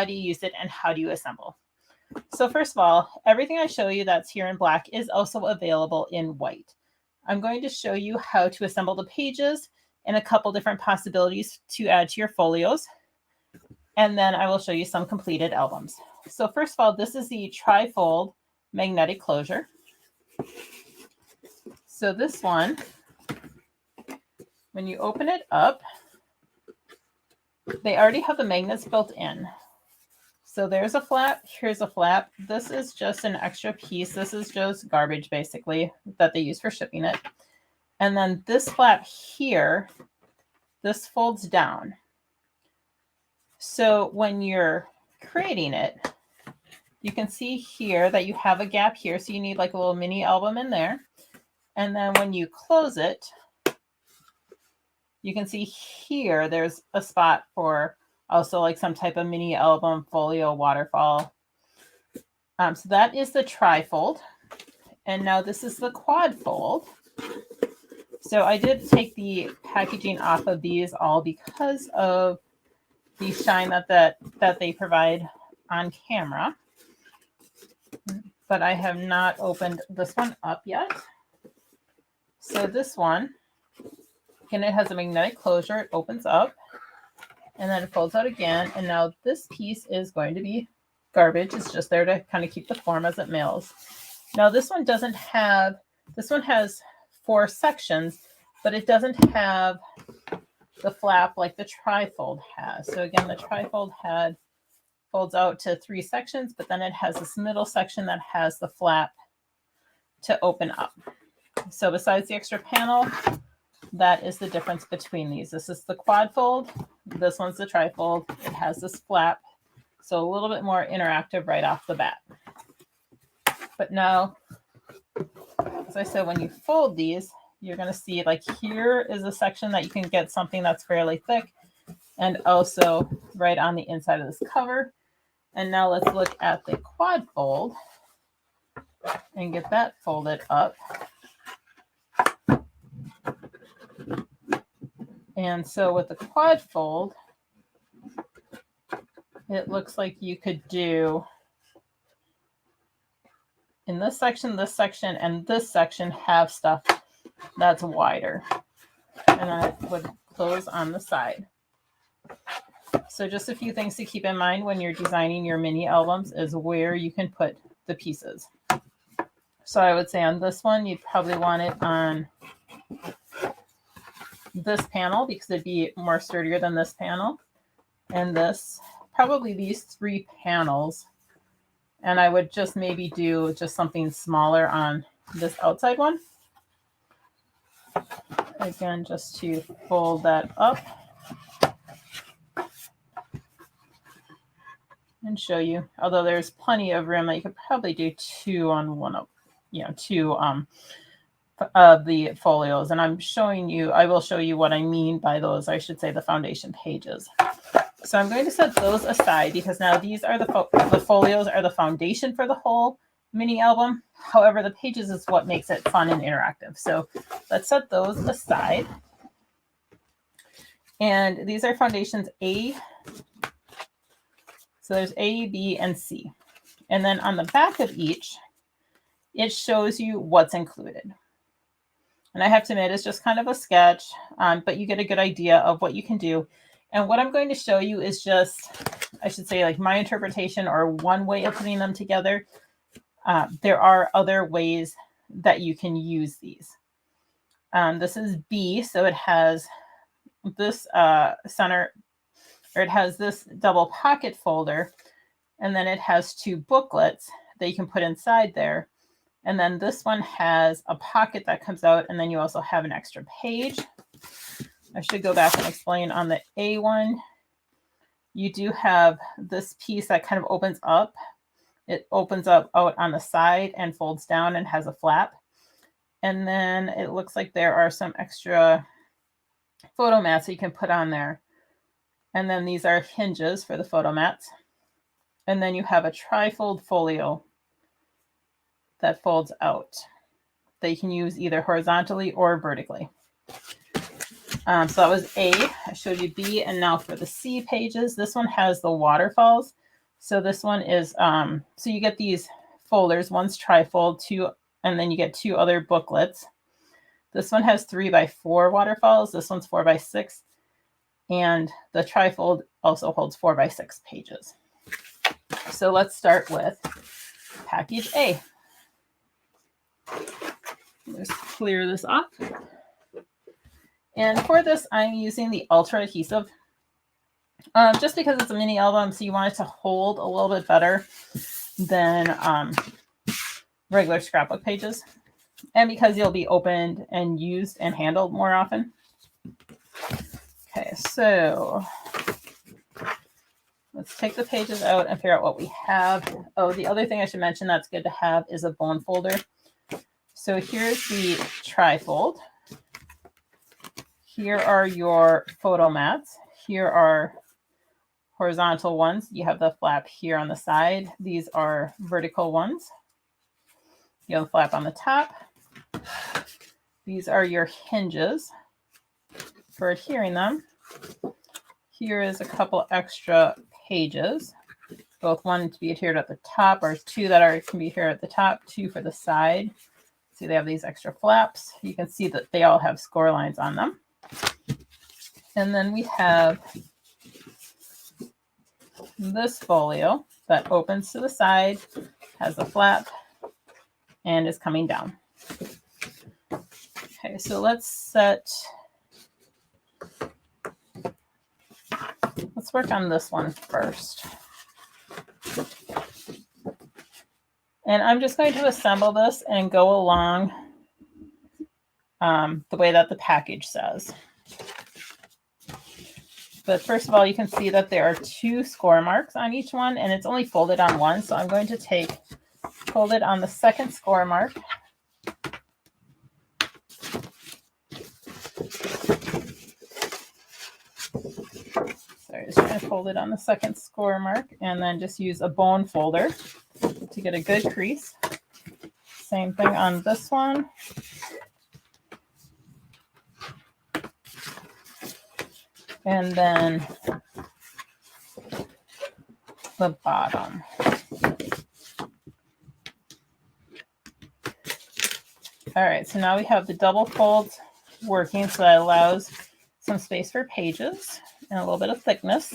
how do you use it, and how do you assemble. So first of all, everything I show you that's here in black is also available in white. I'm going to show you how to assemble the pages and a couple different possibilities to add to your folios. And then I will show you some completed albums. So first of all, this is the Trifold magnetic closure. So this one, when you open it up, they already have the magnets built in. So there's a flap, here's a flap. This is just an extra piece. This is just garbage basically that they use for shipping it. And then this flap here, this folds down. So when you're creating it, you can see here that you have a gap here. So you need like a little mini album in there. And then when you close it, you can see here, there's a spot for also like some type of mini album, folio, waterfall. So that is the trifold. And now this is the quad fold. So I did take the packaging off of these all because of the shine that they provide on camera. But I have not opened this one up yet. So this one, again, it has a magnetic closure. It opens up and then it folds out again. And now this piece is going to be garbage. It's just there to kind of keep the form as it mails. Now this one doesn't have, this one has 4 sections, but it doesn't have the flap like the trifold has. So again, the trifold folds out to 3 sections, but then it has this middle section that has the flap to open up. So besides the extra panel, that is the difference between these. This is the quad fold. This one's the trifold. It has this flap. So a little bit more interactive right off the bat. But now, as I said, when you fold these, you're going to see like here is a section that you can get something that's fairly thick, and also right on the inside of this cover. And now let's look at the quad fold and get that folded up. And so with the quad fold, it looks like you could do in this section, and this section have stuff that's wider. And then it would close on the side. So just a few things to keep in mind when you're designing your mini albums is where you can put the pieces. So I would say on this one, you'd probably want it on this panel because it'd be more sturdier than this panel. And this, probably these 3 panels. And I would just maybe do just something smaller on this outside one. Again, just to fold that up and show you. Although there's plenty of room that you could probably do 2 on one of, 2 of the folios. And I'm showing you, I will show you what I mean by those, I should say the foundation pages. So I'm going to set those aside because now these are the folios are the foundation for the whole mini album. However, the pages is what makes it fun and interactive. So let's set those aside. And these are foundations A. So there's A, B, and C. And then on the back of each, it shows you what's included. And I have to admit, it's just kind of a sketch, but you get a good idea of what you can do. And what I'm going to show you is just, I should say, like my interpretation or one way of putting them together. There are other ways that you can use these. This is B, so it has this center, or it has this double pocket folder, and then it has 2 booklets that you can put inside there. And then this one has a pocket that comes out, and then you also have an extra page. I should go back and explain on the A one. You do have this piece that kind of opens up. It opens up out on the side and folds down and has a flap. And then it looks like there are some extra photo mats that you can put on there. And then these are hinges for the photo mats. And then you have a trifold folio that folds out that you can use either horizontally or vertically. So that was A. I showed you B, and now for the C pages, this one has the waterfalls. So this one is, so you get these folders, one's trifold, two, and then you get two other booklets. This one has 3x4 waterfalls. This one's 4x6. And the trifold also holds 4x6 pages. So let's start with package A. Let's clear this off. And for this, I'm using the Ultra Adhesive, just because it's a mini album, so you want it to hold a little bit better than regular scrapbook pages, and because you'll be opened and used and handled more often. Okay, so let's take the pages out and figure out what we have. Oh, the other thing I should mention that's good to have is a bone folder. So here's the trifold. Here are your photo mats. Here are horizontal ones. You have the flap here on the side. These are vertical ones. You have the flap on the top. These are your hinges for adhering them. Here is a couple extra pages, both one to be adhered at the top, or two that can be adhered at the top, two for the side. See, they have these extra flaps. You can see that they all have score lines on them. And then we have this folio that opens to the side, has a flap, and is coming down. Okay, so let's work on this one first. And I'm just going to assemble this and go along the way that the package says. But first of all, you can see that there are two score marks on each one, and it's only folded on one. So I'm going to fold it on the second score mark. Sorry, just trying to fold it on the second score mark, and then just use a bone folder to get a good crease. Same thing on this one. And then the bottom. All right, so now we have the double folds working, so that allows some space for pages and a little bit of thickness.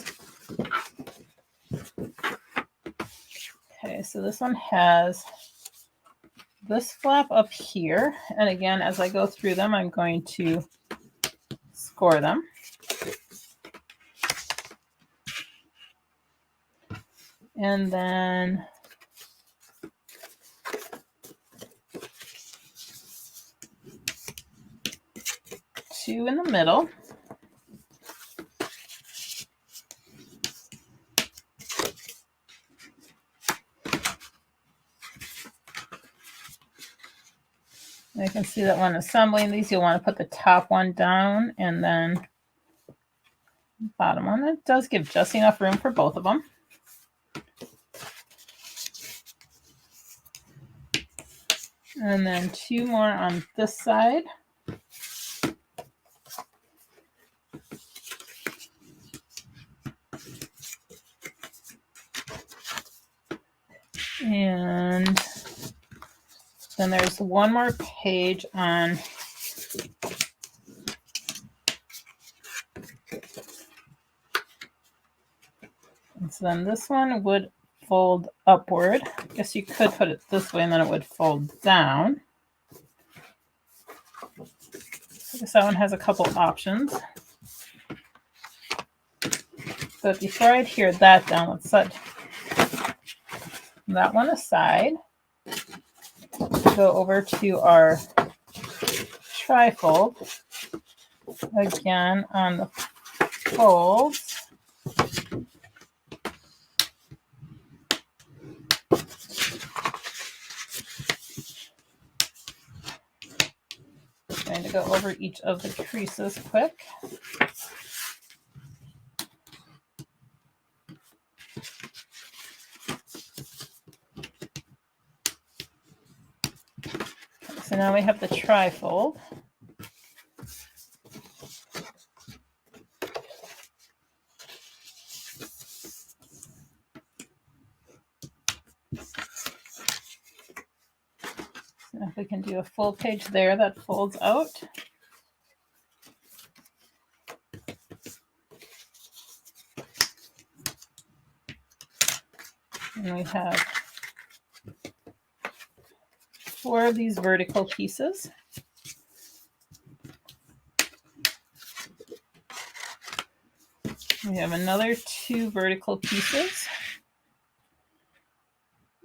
Okay, so this one has this flap up here. And again, as I go through them, I'm going to score them. And then two in the middle. And you can see that when assembling these, you'll want to put the top one down and then the bottom one. It does give just enough room for both of them. And then two more on this side. And then there's one more page on and so then this one would fold upward. I guess you could put it this way and then it would fold down. I guess that one has a couple options. But before I adhere that down, let's set that one aside. Go over to our trifold. Again, on the folds. I'm going to go over each of the creases quick. So now we have the trifold. If we can do a full page there that folds out. And we have 4 of these vertical pieces. We have another 2 vertical pieces.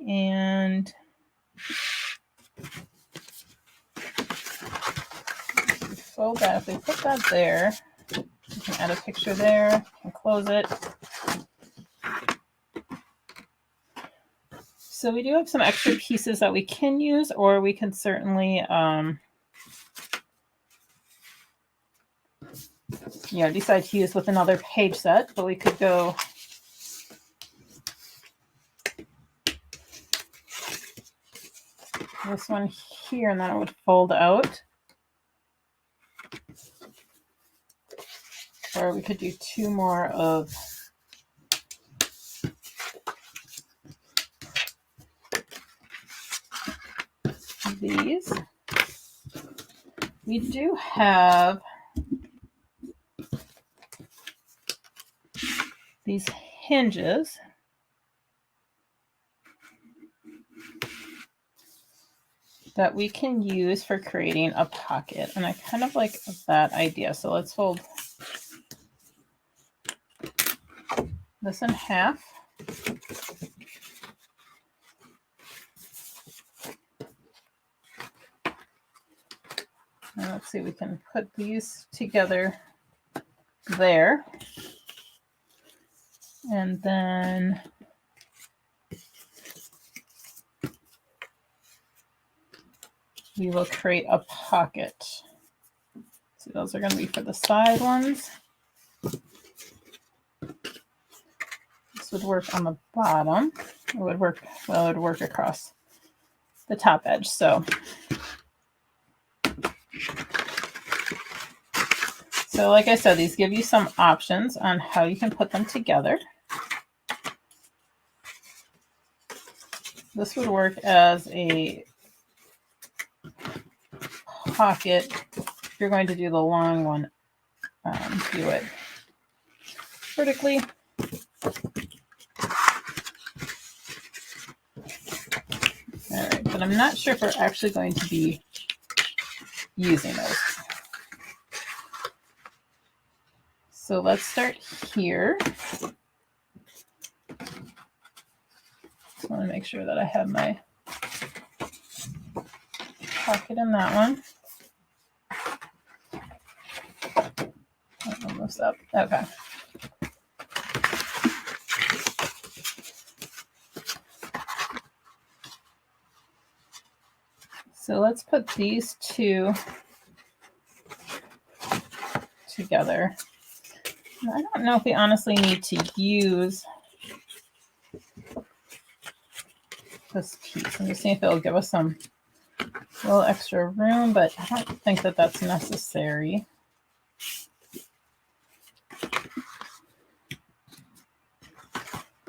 And fold that. If we put that there, we can add a picture there and close it. So we do have some extra pieces that we can use, or we can certainly decide to use with another page set, but we could go this one here, and then it would fold out. Or we could do 2 more of these. We do have these hinges that we can use for creating a pocket, and I kind of like that idea. So let's fold this in half. And let's see, we can put these together there. And then we will create a pocket. So those are going to be for the side ones. This would work on the bottom. It would work, well, it would work across the top edge. So like I said, these give you some options on how you can put them together. This would work as a pocket. If you're going to do the long one, do it vertically. All right, but I'm not sure if we're actually going to be using those. So let's start here. Just want to make sure that I have my pocket in that one. Almost up. Okay. So let's put these 2 together. I don't know if we honestly need to use this piece. I'm just seeing if it'll give us some little extra room, but I don't think that that's necessary.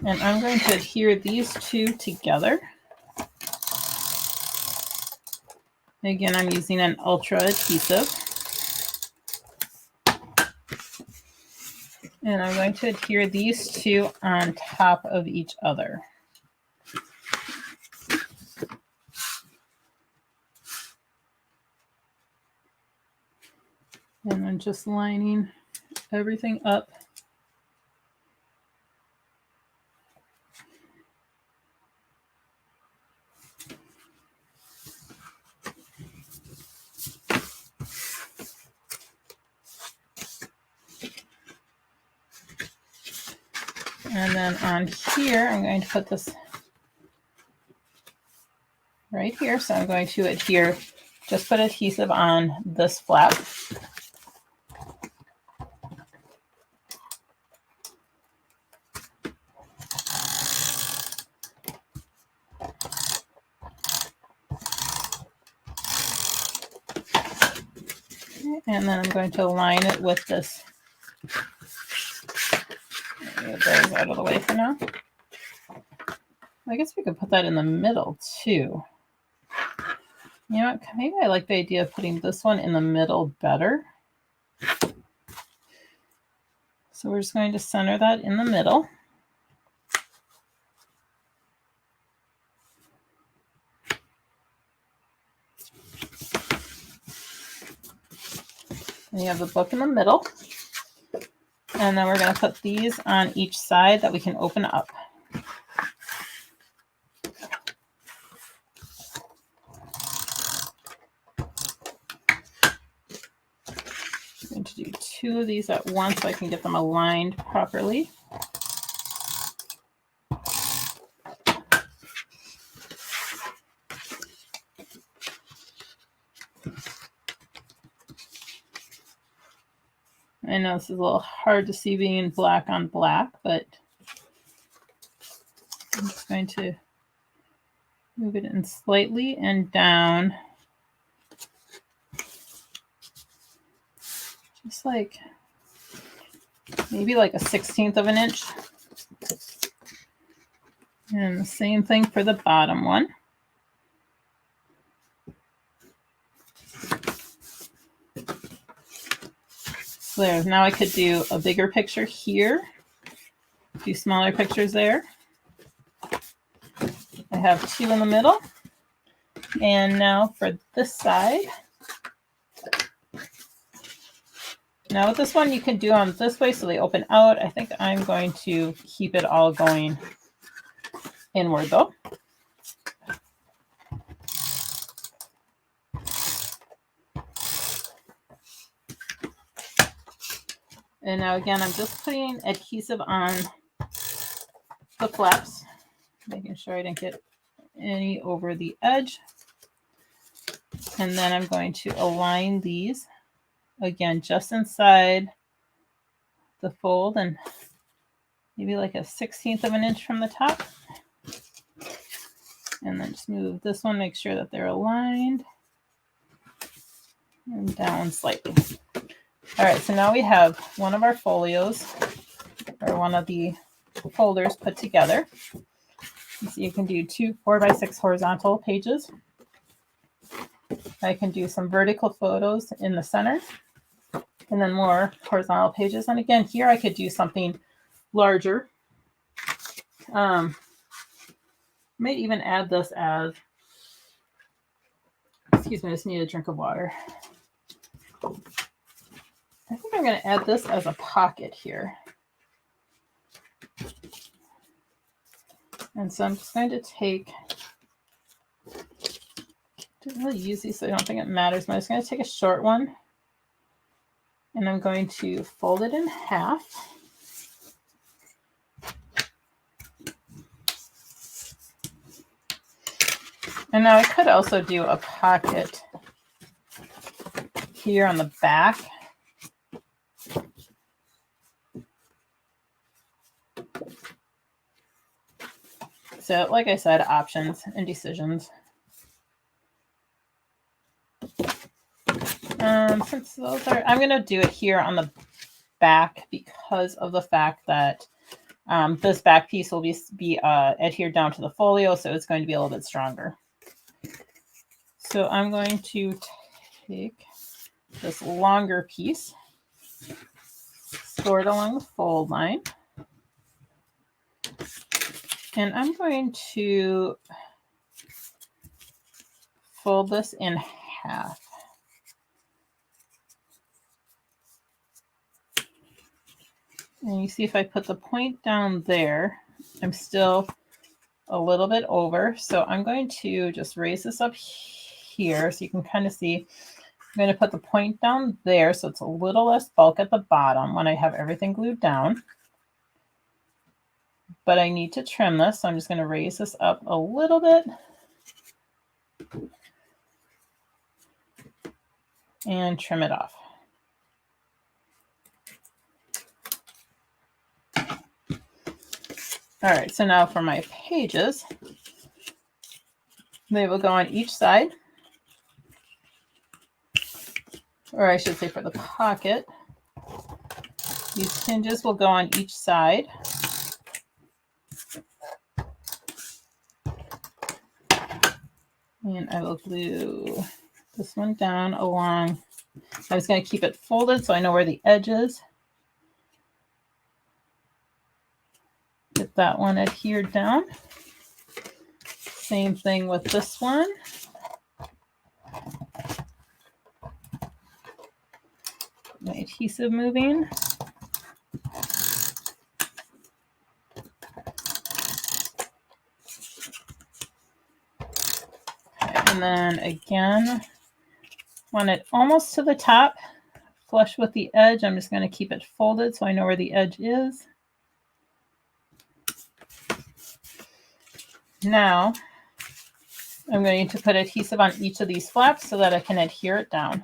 And I'm going to adhere these 2 together. Again, I'm using an ultra adhesive. And I'm going to adhere these 2 on top of each other. And I'm just lining everything up. And then on here, I'm going to put this right here. So I'm going to adhere, just put adhesive on this flap. And then I'm going to line it with this. Get those out of the way for now. I guess we could put that in the middle too. You know what? Maybe I like the idea of putting this one in the middle better. So we're just going to center that in the middle. And you have the book in the middle. And then we're going to put these on each side that we can open up. I'm going to do 2 of these at once so I can get them aligned properly. I know this is a little hard to see being in black on black, but I'm just going to move it in slightly and down. Just like maybe like a 1/16 of an inch. And the same thing for the bottom one. So there, now I could do a bigger picture here, a few smaller pictures there. I have 2 in the middle. And now for this side. Now with this one, you can do them this way so they open out. I think I'm going to keep it all going inward though. And now again, I'm just putting adhesive on the flaps, making sure I didn't get any over the edge. And then I'm going to align these again just inside the fold and maybe like a 1/16 of an inch from the top. And then just move this one, make sure that they're aligned and down slightly. All right, so now we have one of our folios or one of the folders put together. So you can do 2 4x6 horizontal pages. I can do some vertical photos in the center and then more horizontal pages. And again, here I could do something larger. Might even add this as, excuse me, I just need a drink of water. I think I'm going to add this as a pocket here. And so I'm just going to take, don't really use these, so I don't think it matters, but I'm just going to take a short one and I'm going to fold it in half. And now I could also do a pocket here on the back. So like I said, options and decisions. Since those are, I'm going to do it here on the back because of the fact that this back piece will be adhered down to the folio, so it's going to be a little bit stronger. So I'm going to take this longer piece, store it along the fold line, and I'm going to fold this in half. And you see if I put the point down there, I'm still a little bit over. So I'm going to just raise this up here so you can kind of see. I'm going to put the point down there so it's a little less bulk at the bottom when I have everything glued down. But I need to trim this, so I'm just going to raise this up a little bit. And trim it off. All right, so now for my pages, they will go on each side. Or I should say for the pocket, these hinges will go on each side. And I will glue this one down along. I was going to keep it folded so I know where the edge is. Get that one adhered down. Same thing with this one. My adhesive moving. And then again, want it almost to the top, flush with the edge. I'm just going to keep it folded so I know where the edge is. Now, I'm going to put adhesive on each of these flaps so that I can adhere it down.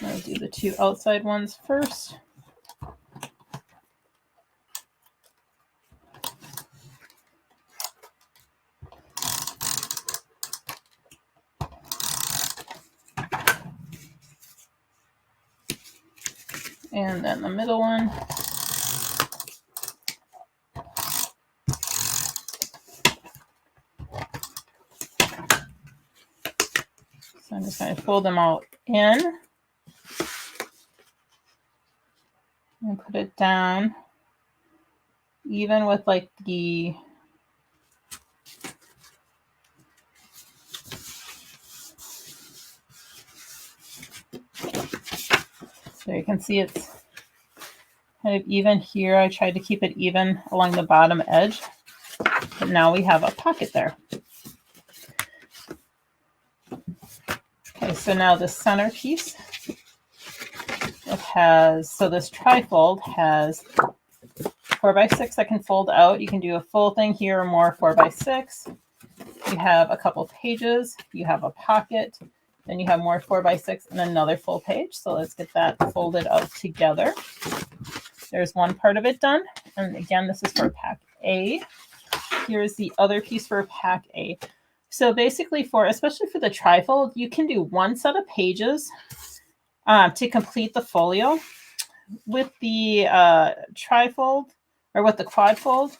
I'll do the two outside ones first. And then the middle one. So I'm just going to fold them all in and put it down even with like the so you can see it's kind of even here. I tried to keep it even along the bottom edge, but now we have a pocket there. Okay, so now the center piece, it has, so this trifold has 4x6 that can fold out. You can do a full thing here or more 4x6. You have a couple pages, you have a pocket, then you have more 4x6 and another full page. So let's get that folded out together. There's one part of it done. And again, this is for pack A. Here's the other piece for pack A. So basically especially for the trifold, you can do one set of pages to complete the folio. With the trifold or with the quadfold,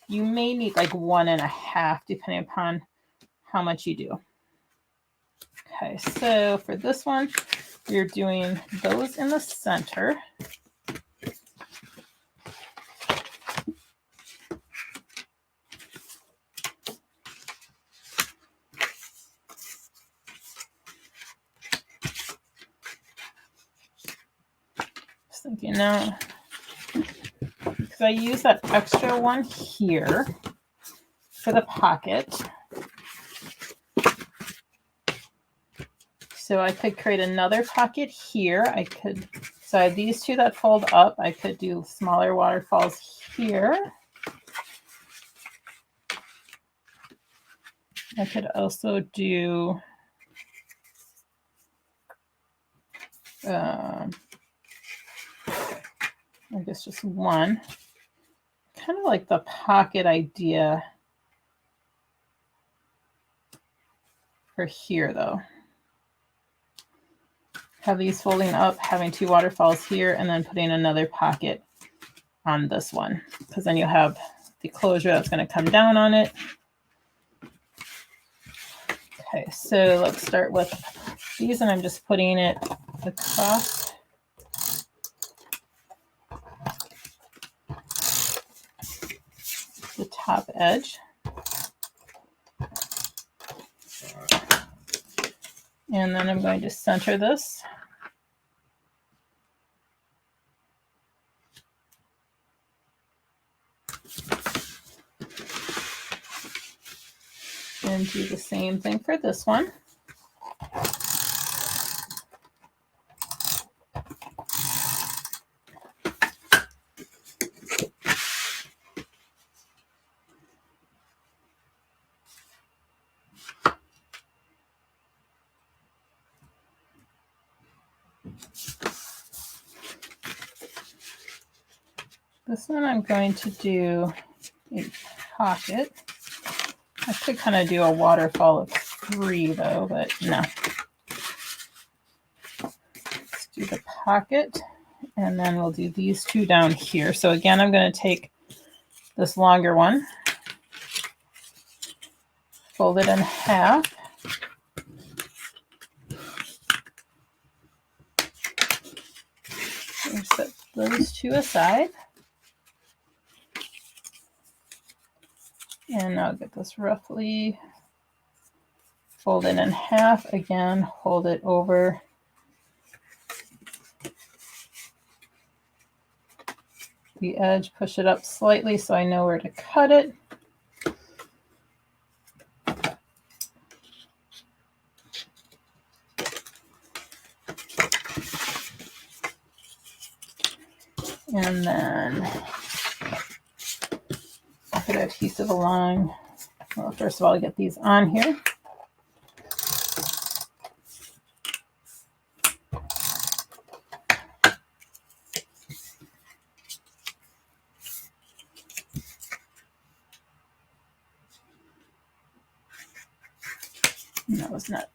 you may need like 1.5 depending upon how much you do. Okay, so for this one, we're doing those in the center. Just thinking now, because I use that extra one here for the pocket. So I could create another pocket here. So I have these two that fold up. I could do smaller waterfalls here. I could also do I guess just one. Kind of like the pocket idea for here though. Have these folding up, having two waterfalls here, and then putting another pocket on this one, because then you'll have the closure that's going to come down on it. Okay, so let's start with these, and I'm just putting it across. The top edge. And then I'm going to center this. And do the same thing for this one. This one I'm going to do a pocket. I could kind of do a waterfall of 3 though, but no. Let's do the pocket, And then we'll do these two down here. So again, I'm going to take this longer one, fold it in half. And set those two aside. And now get this roughly folded in half. Again, hold it over the edge, push it up slightly so I know where to cut it. And then put adhesive along. Well, first of all, get these on here. That was not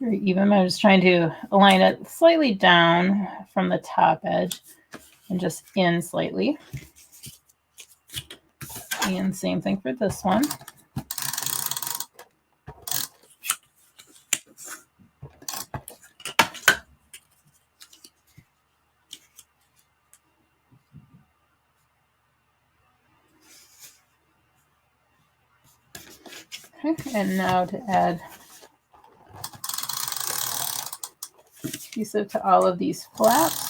very even. I was trying to align it slightly down from the top edge and just in slightly. And same thing for this one. Okay, and now to add adhesive to all of these flaps.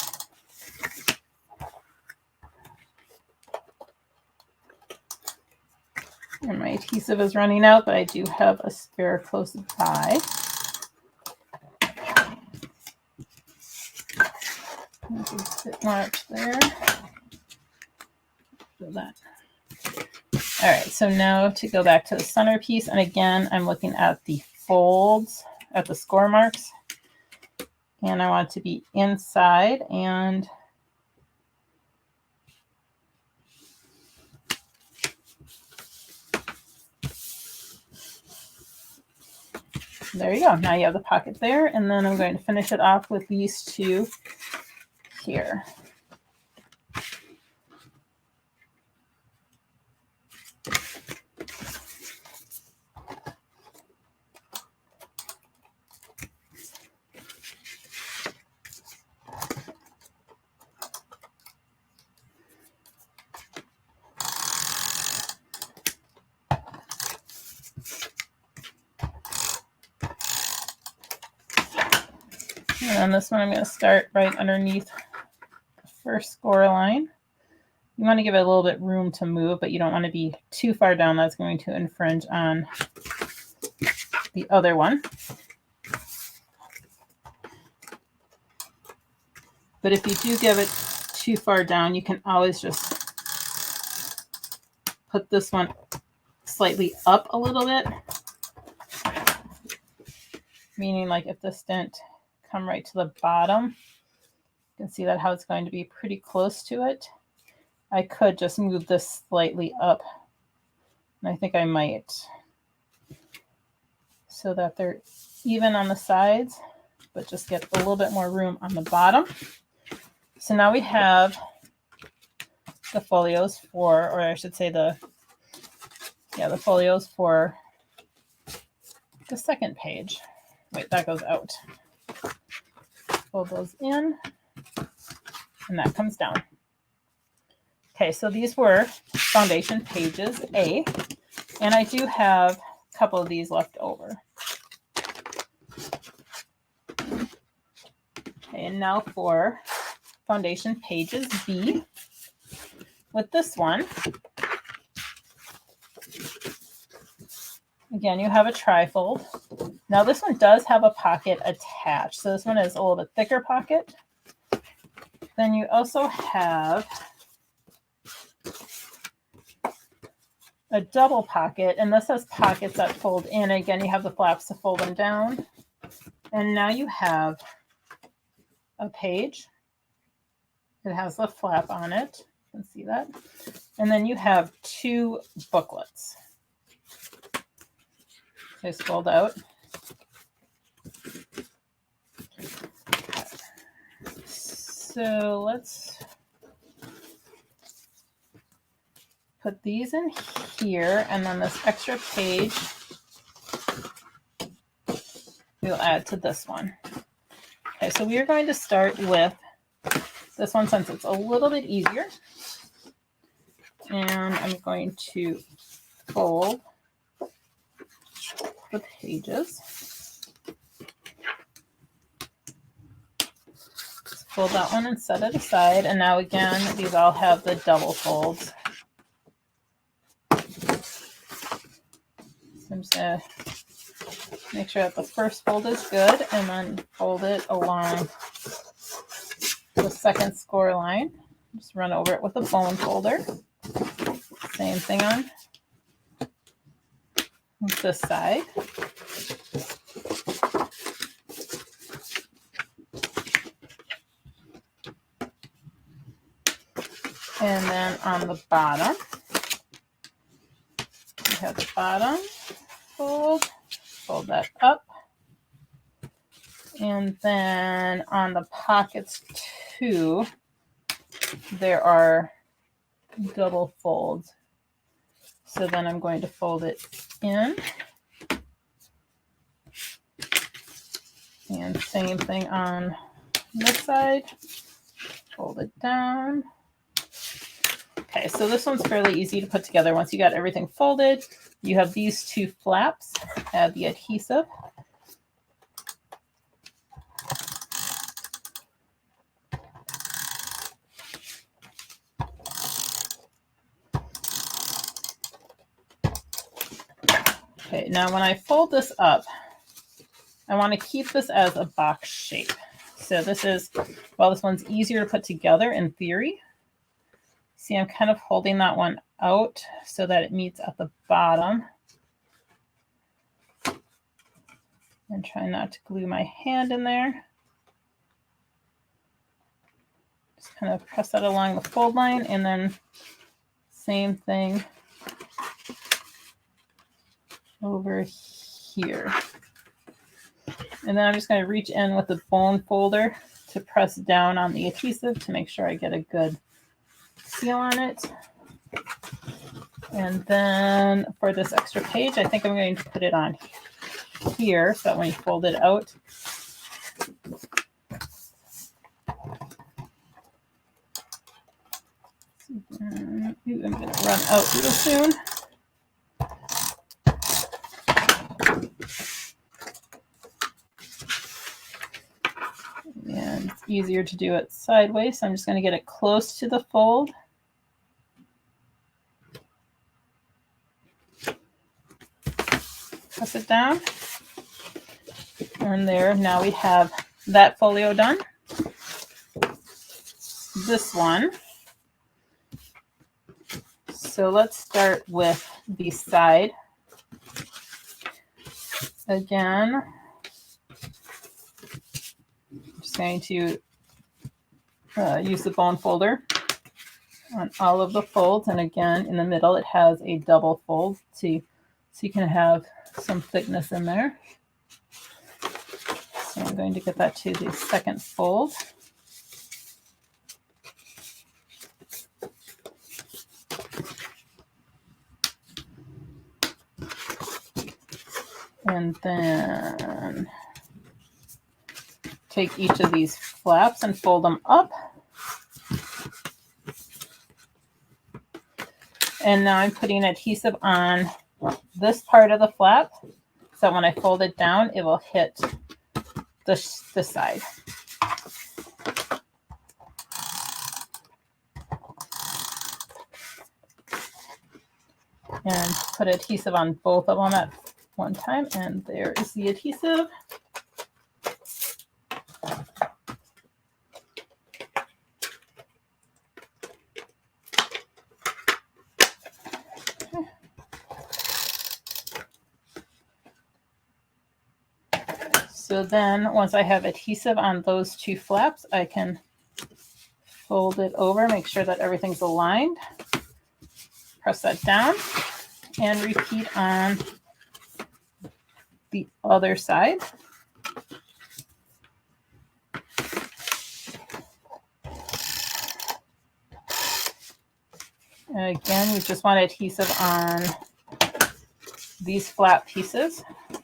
And my adhesive is running out, but I do have a spare close by. Bit mark there. So that. All right, so now to go back to the centerpiece, and again, I'm looking at the folds, at the score marks, and I want it to be inside, and there you go. Now you have the pocket there, and then I'm going to finish it off with these two here. And on this one, I'm going to start right underneath the first score line. You want to give it a little bit room to move, but you don't want to be too far down. That's going to infringe on the other one. But if you do give it too far down, you can always just put this one slightly up a little bit. Meaning, like, if this didn't come right to the bottom, you can see that how it's going to be pretty close to it. I could just move this slightly up, and I think I might, so that they're even on the sides, but just get a little bit more room on the bottom. So now we have the folios for, or I should say the folios for the second page. Wait, that goes out. Fold those in, and that comes down. Okay, so these were foundation pages A, and I do have a couple of these left over. Okay, and now for foundation pages B. With this one, again, you have a trifold. Now this one does have a pocket attached, so this one is a little bit thicker pocket. Then you also have a double pocket, and this has pockets that fold in. Again, you have the flaps to fold them down. And now you have a page. It has the flap on it. You can see that. And then you have two booklets. Just fold out. So let's put these in here, and then this extra page we'll add to this one. Okay, so we are going to start with this one since it's a little bit easier. And I'm going to fold the pages. Just fold that one and set it aside. And now again, these all have the double folds. So I'm just going to make sure that the first fold is good and then fold it along the second score line. Just run over it with a bone folder. Same thing on this side. And then on the bottom, we have the bottom fold, fold that up. And then on the pockets too, there are double folds. So then I'm going to fold it in. And same thing on this side, fold it down. Okay, so this one's fairly easy to put together. Once you got everything folded, you have these two flaps, add the adhesive. Okay, now when I fold this up, I want to keep this as a box shape. So this is, well, this one's easier to put together in theory. See, I'm kind of holding that one out so that it meets at the bottom. And try not to glue my hand in there. Just kind of press that along the fold line, and then same thing over here. And then I'm just going to reach in with the bone folder to press down on the adhesive to make sure I get a good seal on it. And then for this extra page, I think I'm going to put it on here so that when you fold it out, I'm going to run out real soon. And it's easier to do it sideways, so I'm just going to get it close to the fold. Press it down. And there, now we have that folio done. This one. So let's start with the side. Again, I'm just going to use the bone folder on all of the folds. And again, in the middle, it has a double fold so you can have some thickness in there. So I'm going to get that to the second fold. And then take each of these flaps and fold them up. And now I'm putting adhesive on this part of the flap, so when I fold it down, it will hit this side. And put adhesive on both of them at one time, and there is the adhesive. So then once I have adhesive on those two flaps, I can fold it over, make sure that everything's aligned, press that down, and repeat on the other side. And again, we just want adhesive on these flap pieces.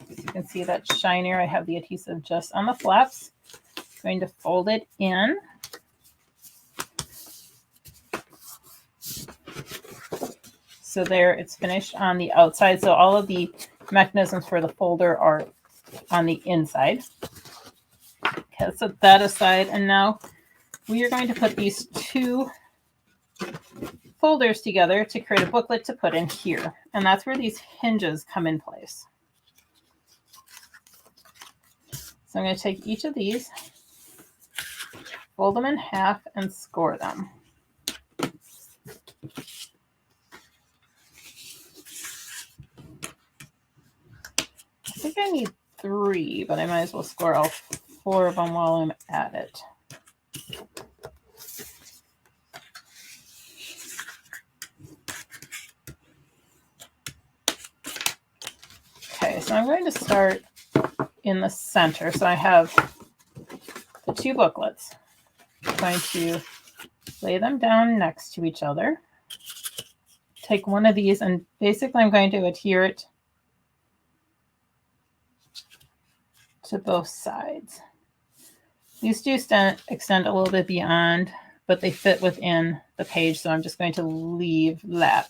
As you can see that shinier, I have the adhesive just on the flaps. I'm going to fold it in. So there, it's finished on the outside. So all of the mechanisms for the folder are on the inside. Okay, let's set that aside. And now we are going to put these two folders together to create a booklet to put in here. And that's where these hinges come in place. So I'm going to take each of these, fold them in half, and score them. I think I need 3, but I might as well score all 4 of them while I'm at it. Okay, so I'm going to start in the center. So I have the 2 booklets. I'm going to lay them down next to each other. Take one of these, and basically I'm going to adhere it to both sides. These do extend a little bit beyond, but they fit within the page, so I'm just going to leave that.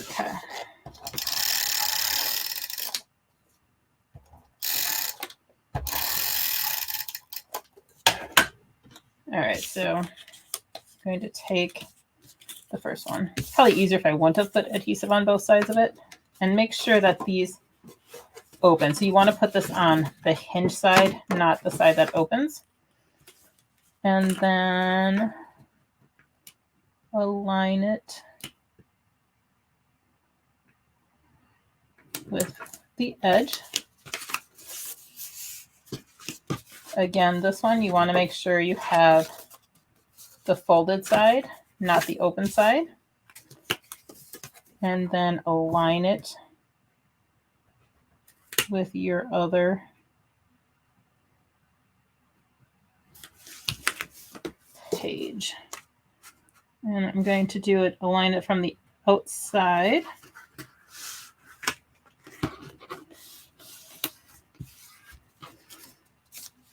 Okay. All right, so I'm going to take the first one. It's probably easier if I want to put adhesive on both sides of it, and make sure that these open. So you want to put this on the hinge side, not the side that opens. And then align it with the edge. Again, this one, you want to make sure you have the folded side, not the open side. And then align it with your other page. And I'm going to do it, align it from the outside.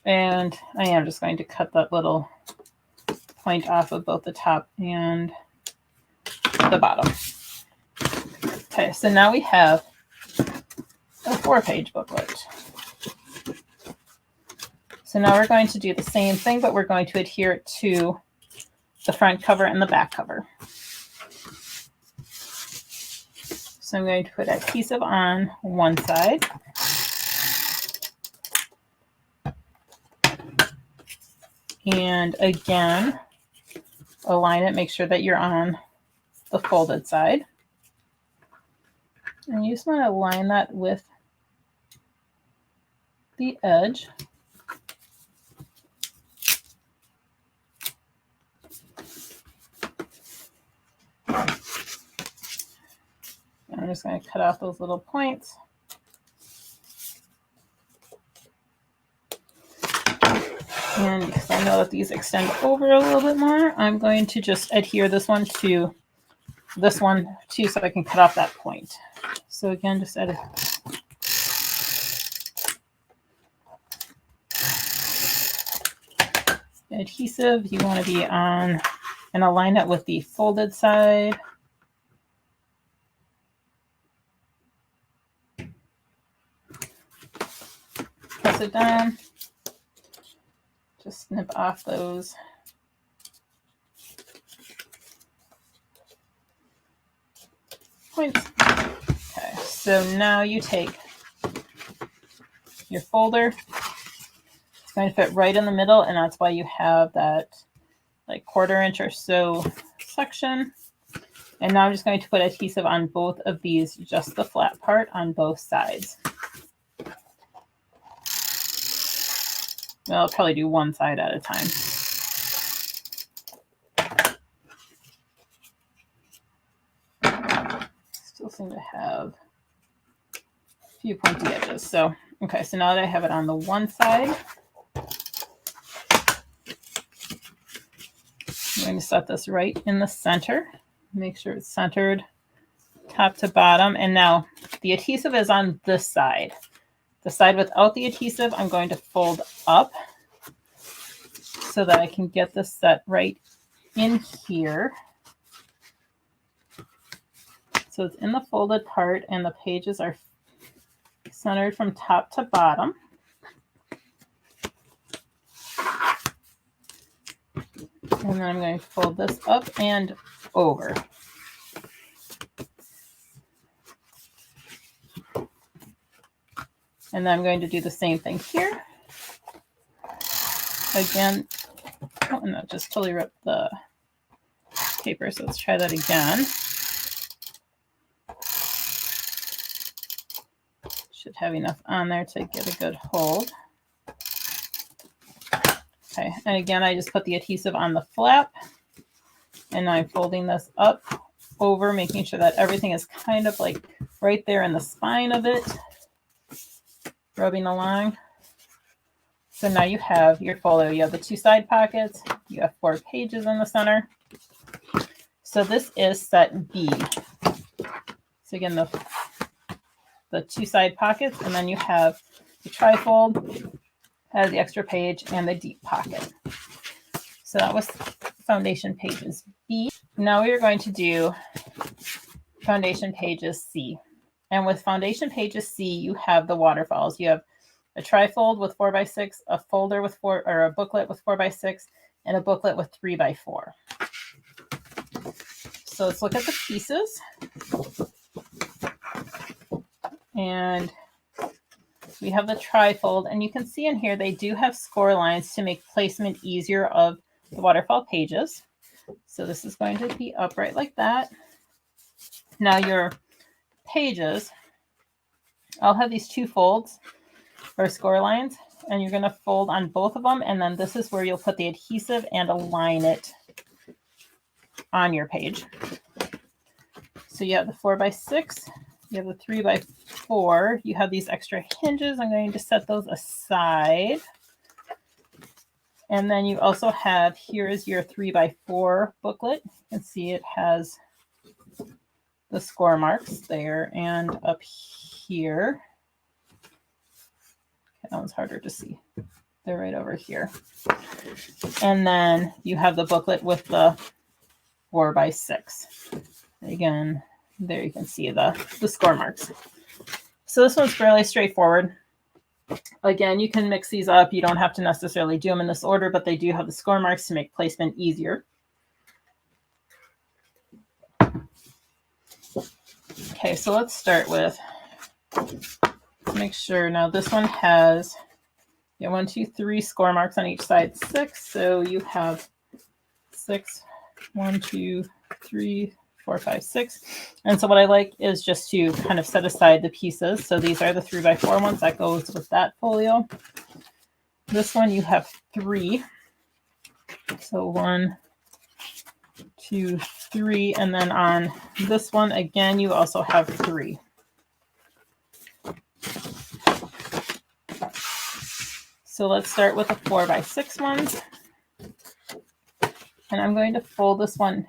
And I am just going to cut that little point off of both the top and the bottom. Okay, so now we have a 4-page booklet. So now we're going to do the same thing, but we're going to adhere it to the front cover and the back cover. So I'm going to put adhesive on one side. And again, align it, make sure that you're on the folded side. And you just want to align that with the edge. And I'm just going to cut off those little points. And because I know that these extend over a little bit more, I'm going to just adhere this one to this one too, so I can cut off that point. So again, just adhesive, you want to be on and align it with the folded side. Press it down. Just snip off those points. Okay, so now you take your folder. It's going to fit right in the middle, and that's why you have that like 1/4 inch or so section. And now I'm just going to put adhesive on both of these, just the flat part on both sides. Well, I'll probably do one side at a time. Still seem to have a few pointy edges. So, okay, so now that I have it on the one side, I'm going to set this right in the center. Make sure it's centered top to bottom. And now the adhesive is on this side. The side without the adhesive, I'm going to fold up so that I can get this set right in here. So it's in the folded part and the pages are centered from top to bottom. And then I'm going to fold this up and over. And then I'm going to do the same thing here. Again, oh, and that just totally ripped the paper. So let's try that again. Should have enough on there to get a good hold. Okay, and again, I just put the adhesive on the flap. And I'm folding this up over, making sure that everything is kind of like right there in the spine of it. Rubbing along. So now you have your folio. You have the two side pockets. You have 4 pages in the center. So this is set B. So again, the 2 side pockets, and then you have the trifold, has the extra page, and the deep pocket. So that was foundation pages B. Now we are going to do foundation pages C. And with foundation pages C, you have the waterfalls. You have a trifold with 4x6, a folder with a booklet with 4x6, and a booklet with 3x4. So let's look at the pieces. And we have the trifold, and you can see in here they do have score lines to make placement easier of the waterfall pages. So this is going to be upright like that. Now your pages, I'll have these 2 folds or score lines, and you're going to fold on both of them, and then this is where you'll put the adhesive and align it on your page. So you have the 4x6, you have the 3x4, you have these extra hinges. I'm going to set those aside. And then you also have, here is your 3x4 booklet. You can see it has the score marks there and up here. Okay, that one's harder to see. They're right over here. And then you have the booklet with the 4x6. Again, there you can see the score marks. So this one's fairly straightforward. Again, you can mix these up. You don't have to necessarily do them in this order, but they do have the score marks to make placement easier. Okay, so let's start with, make sure, now this one has 1, 2, 3 score marks on each side, 6. So you have 6, 1, 2, 3, 4, 5, 6. And so what I like is just to kind of set aside the pieces. So these are the 3x4 ones that goes with that folio. This one you have 3. So 1, 2, 3. And then on this one, again, you also have 3. So let's start with the 4x6 ones. And I'm going to fold this one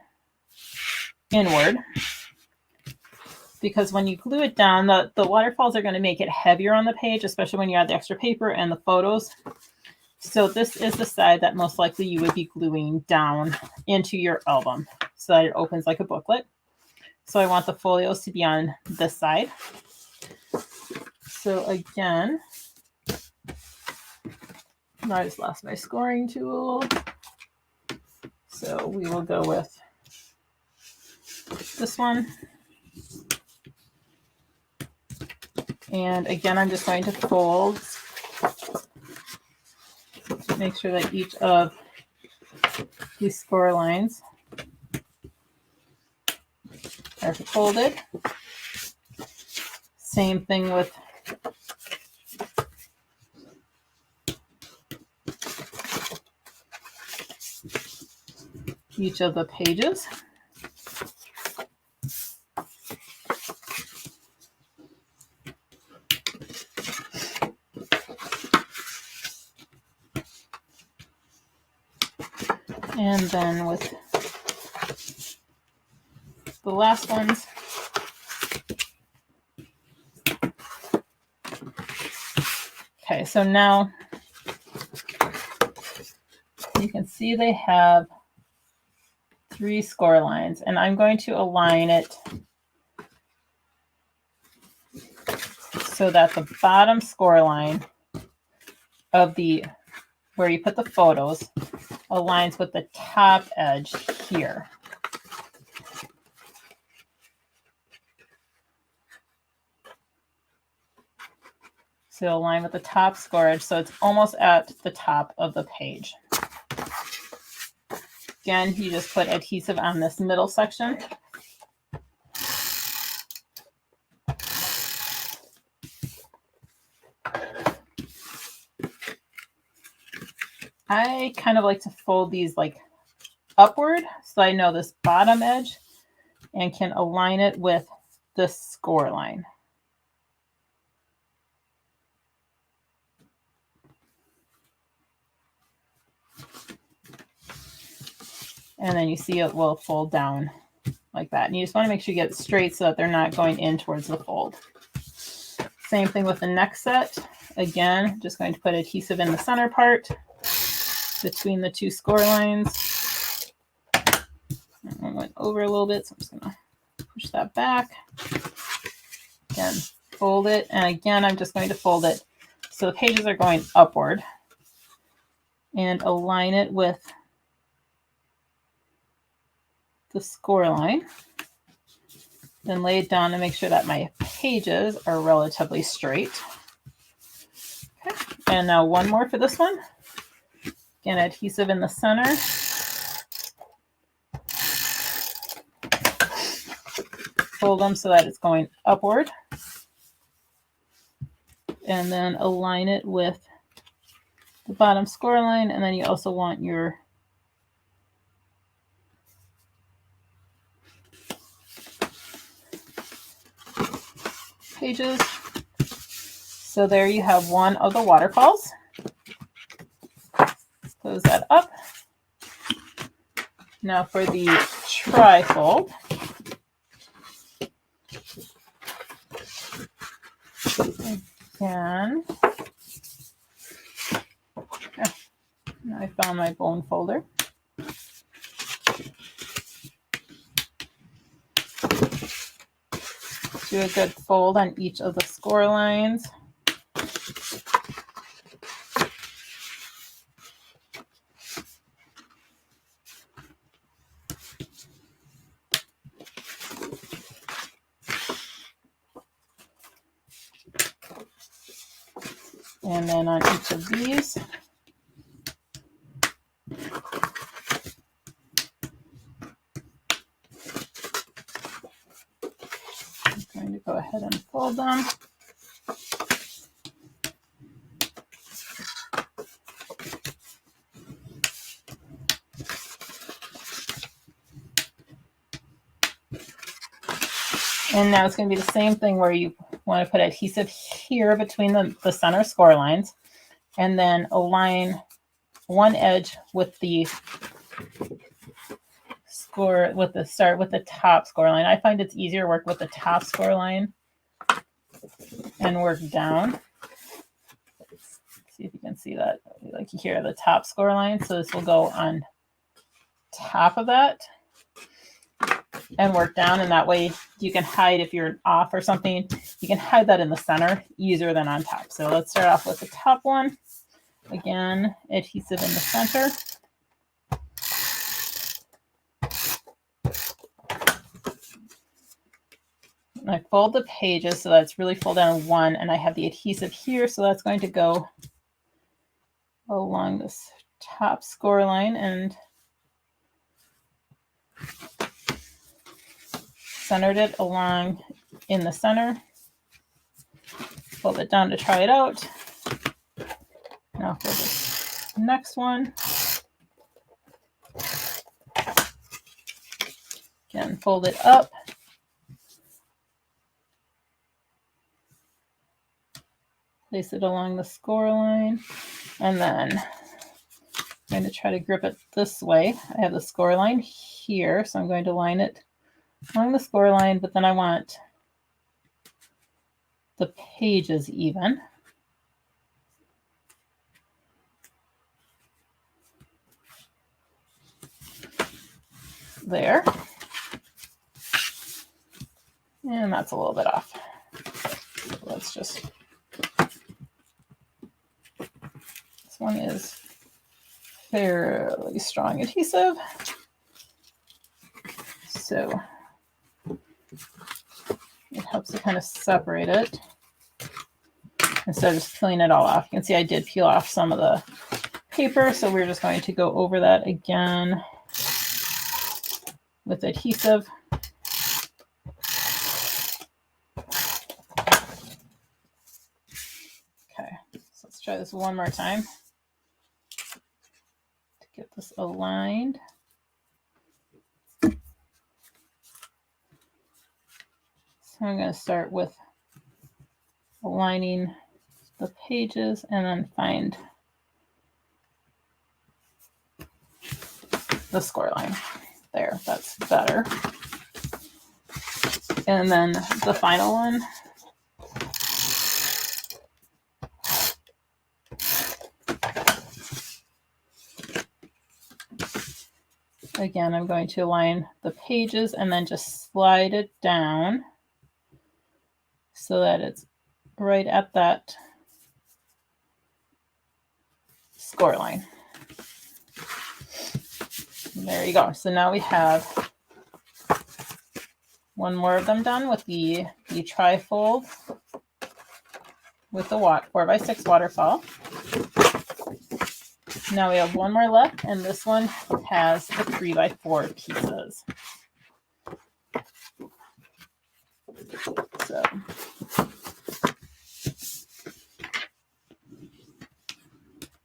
inward, because when you glue it down, the waterfalls are going to make it heavier on the page, especially when you add the extra paper and the photos. So this is the side that most likely you would be gluing down into your album so that it opens like a booklet. So I want the folios to be on this side. So again, I just lost my scoring tool. So we will go with this one. And again, I'm just going to fold. Make sure that each of these score lines are folded. Same thing with each of the pages. And then with the last ones, okay, so now you can see they have 3 score lines, and I'm going to align it so that the bottom score line of the where you put the photos aligns with the top edge here. So align with the top score edge so it's almost at the top of the page. Again, you just put adhesive on this middle section. I kind of like to fold these like upward so I know this bottom edge and can align it with the score line. And then you see it will fold down like that. And you just want to make sure you get it straight so that they're not going in towards the fold. Same thing with the next set. Again, just going to put adhesive in the center part between the 2 score lines. I went over a little bit, so I'm just going to push that back. Again, fold it. And again, I'm just going to fold it so the pages are going upward and align it with the score line. Then lay it down and make sure that my pages are relatively straight. Okay, and now one more for this one. Again, adhesive in the center. Fold them so that it's going upward. And then align it with the bottom score line. And then you also want your pages. So there you have one of the waterfalls. Close that up. Now for the trifold. Again, I found my bone folder. Do a good fold on each of the score lines. And then on each of these, I'm going to go ahead and fold them. And now it's going to be the same thing where you want to put adhesive here between the center score lines and then align one edge with the score with the top score line. I find it's easier to work with the top score line and work down. Let's see if you can see that. Like here, the top score line. So this will go on top of that and work down, and that way you can hide if you're off or something. You can hide that in the center easier than on top. So let's start off with the top one. Again, adhesive in the center. And I fold the pages so that it's really fold down one, and I have the adhesive here, so that's going to go along this top score line and centered it along in the center. Fold it down to try it out. Now for this next one. Again, fold it up. Place it along the score line and then I'm going to try to grip it this way. I have the score line here, so I'm going to line it along the score line, but then I want the pages even. There. And that's a little bit off. So let's just, this one is fairly strong adhesive. So it helps to kind of separate it instead of just peeling it all off. You can see I did peel off some of the paper, so we're just going to go over that again with adhesive. Okay, so let's try this one more time to get this aligned. So I'm going to start with aligning the pages and then find the score line. There, that's better. And then the final one. Again, I'm going to align the pages and then just slide it down so that it's right at that score line. And there you go. So now we have one more of them done with the Trifold with the 4x6 waterfall. Now we have one more left, and this one has the 3x4 pieces. So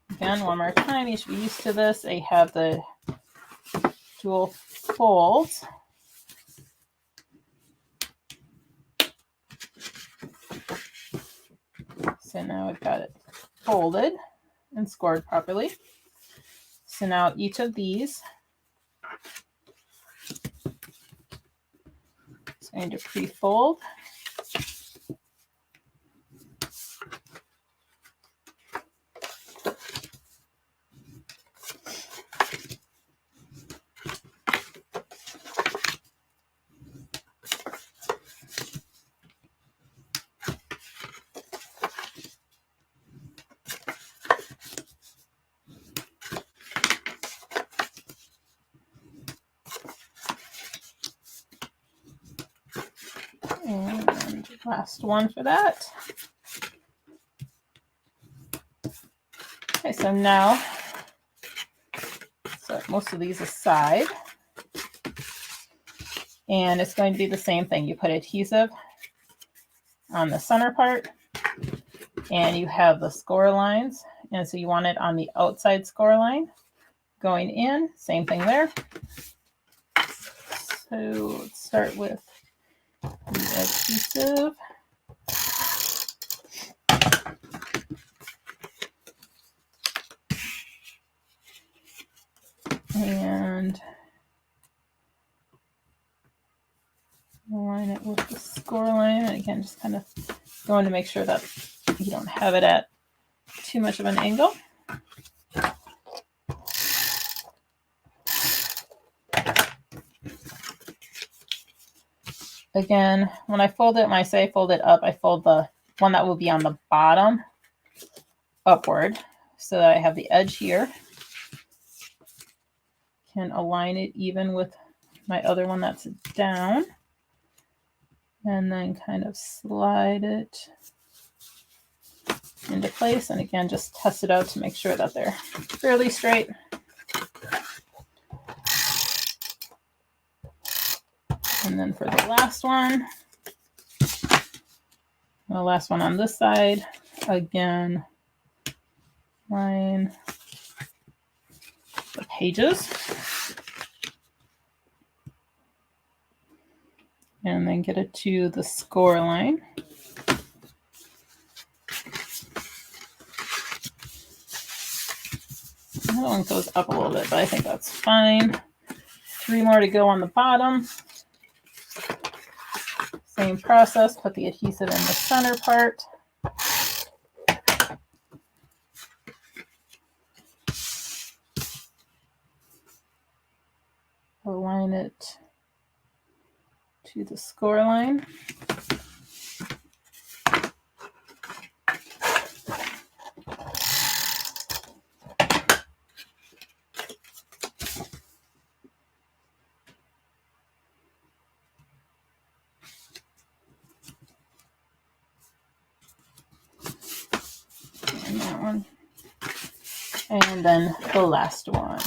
again, one more time, you should be used to this. I have the dual folds. So now I've got it folded and scored properly. So now each of these is going to pre-fold. And last one for that. Okay, so now set most of these aside. And it's going to be the same thing. You put adhesive on the center part, and you have the score lines. And so you want it on the outside score line going in. Same thing there. So let's start with the adhesive. And align it with the score line. And again, just kind of going to make sure that you don't have it at too much of an angle. Again, when I fold it, when I say fold it up, I fold the one that will be on the bottom upward so that I have the edge here. Can align it even with my other one that's down. And then kind of slide it into place. And again, just test it out to make sure that they're fairly straight. And then for the last one on this side, again, line the pages. And then get it to the score line. That one goes up a little bit, but I think that's fine. 3 more to go on the bottom. Same process, put the adhesive in the center part. Align it to the score line. And that one. And then the last one.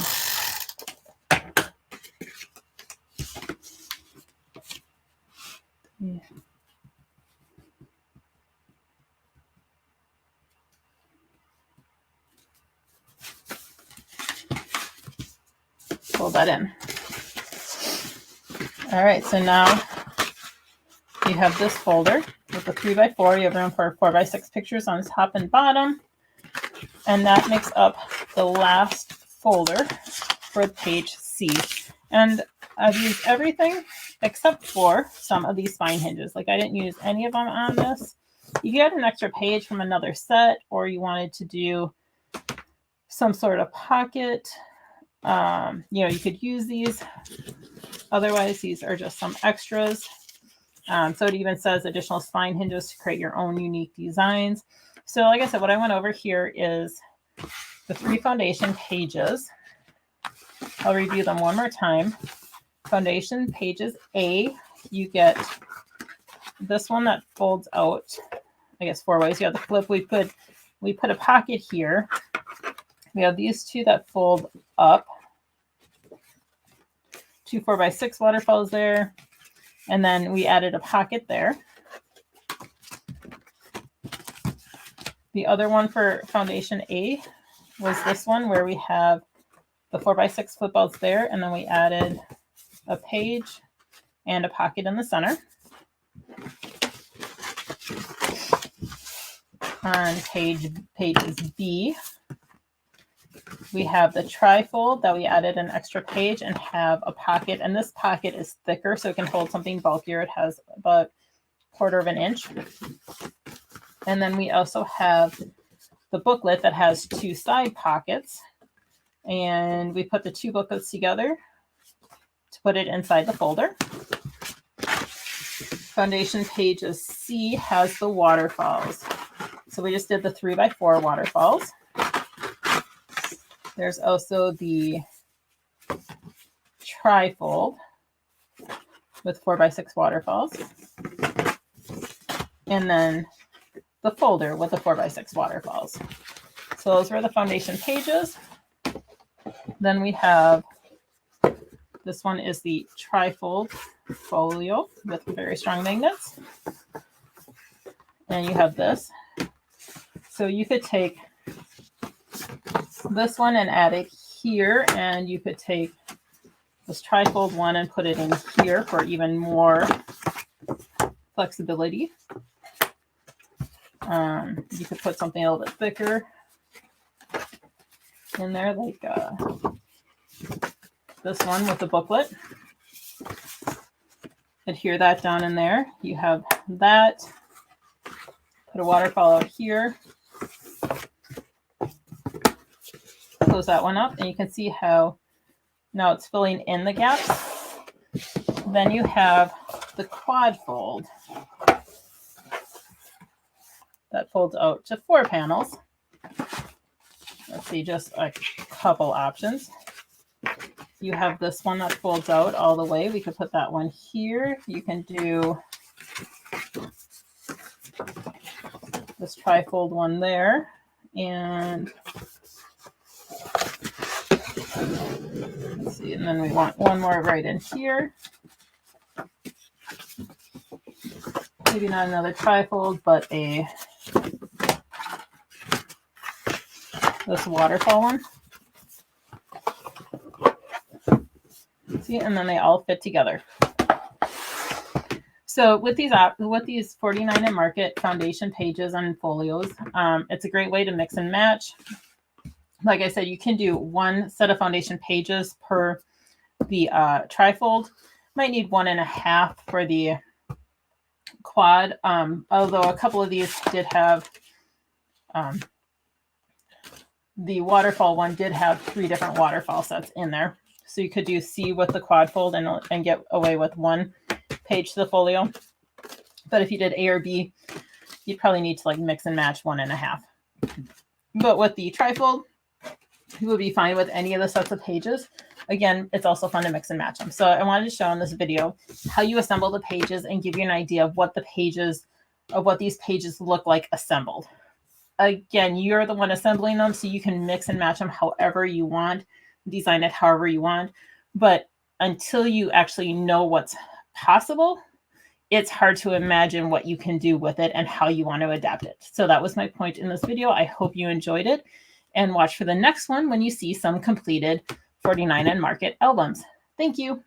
Yeah. Pull that in. All right, so now you have this folder with the 3x4. You have room for 4x6 pictures on top and bottom. And that makes up the last folder for page C. And I've used everything except for some of these spine hinges. Like I didn't use any of them on this. You get an extra page from another set, or you wanted to do some sort of pocket. You could use these. Otherwise, these are just some extras. So it even says additional spine hinges to create your own unique designs. So like I said, what I went over here is the 3 foundation pages. I'll review them one more time. Foundation pages A, you get this one that folds out, I guess 4 ways. You have the flip. We put a pocket here. We have these 2 that fold up. 2 4x6 waterfalls there. And then we added a pocket there. The other one for foundation A was this one where we have the 4x6 flip outs there. And then we added a page and a pocket in the center. On pages B, we have the trifold that we added an extra page and have a pocket. And this pocket is thicker, so it can hold something bulkier. It has about 1/4 of an inch. And then we also have the booklet that has 2 side pockets. And we put the 2 booklets together to put it inside the folder. Foundation pages C has the waterfalls. So we just did the 3x4 waterfalls. There's also the trifold with 4x6 waterfalls. And then the folder with the 4x6 waterfalls. So those were the foundation pages. Then we have, this one is the trifold folio with very strong magnets. And you have this. So you could take this one and add it here, and you could take this trifold one and put it in here for even more flexibility. You could put something a little bit thicker in there, like this one with the booklet. Adhere that down in there. You have that. Put a waterfall out here. Close that one up, and you can see how now it's filling in the gaps. Then you have the quad fold that folds out to 4 panels. Let's see, just a couple options. You have this one that folds out all the way. We could put that one here. You can do this trifold one there, and let's see, and then we want one more right in here. Maybe not another trifold, but this waterfall one. See, and then they all fit together. So with these 49 and Market foundation pages and folios, it's a great way to mix and match. Like I said, you can do one set of foundation pages per the trifold. Might need 1.5 for the quad, although a couple of these did have, the waterfall one did have 3 different waterfall sets in there. So you could do C with the quad fold and get away with 1 page to the folio. But if you did A or B, you'd probably need to like mix and match 1.5. But with the trifold, you would be fine with any of the sets of pages. Again, it's also fun to mix and match them. So I wanted to show in this video how you assemble the pages and give you an idea of what these pages look like assembled. Again, you're the one assembling them, so you can mix and match them however you want, design it however you want. But until you actually know what's possible, it's hard to imagine what you can do with it and how you want to adapt it. So that was my point in this video. I hope you enjoyed it, and watch for the next one when you see some completed 49 and Market albums. Thank you.